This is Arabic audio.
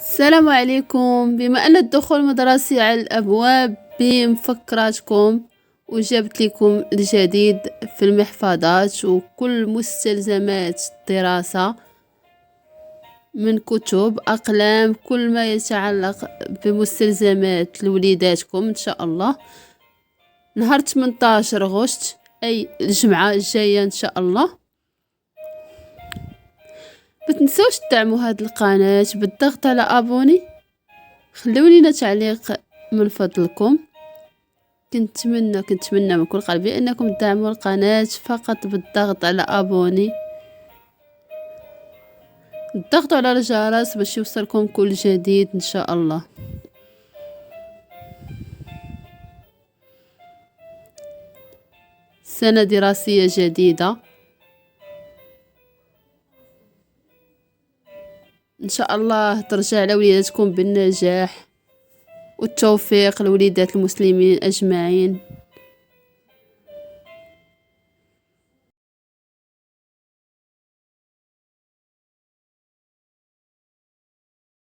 السلام عليكم. بما أن الدخول المدرسي على الأبواب بمفكراتكم وجبت لكم الجديد في المحفظات وكل مستلزمات الدراسة من كتب أقلام كل ما يتعلق بمستلزمات لوليداتكم إن شاء الله. نهار 18 غشت أي الجمعة الجاية إن شاء الله. متنسوش تدعموا هاد القناة بالضغط على ابوني، خليو لينا تعليق من فضلكم. كنتمنى من كل قلبي انكم تدعموا القناة فقط بالضغط على ابوني، الضغط على الجرس باش يوصلكم كل جديد ان شاء الله. سنة دراسية جديدة ان شاء الله ترجع لوليداتكم بالنجاح والتوفيق لوليدات المسلمين اجمعين.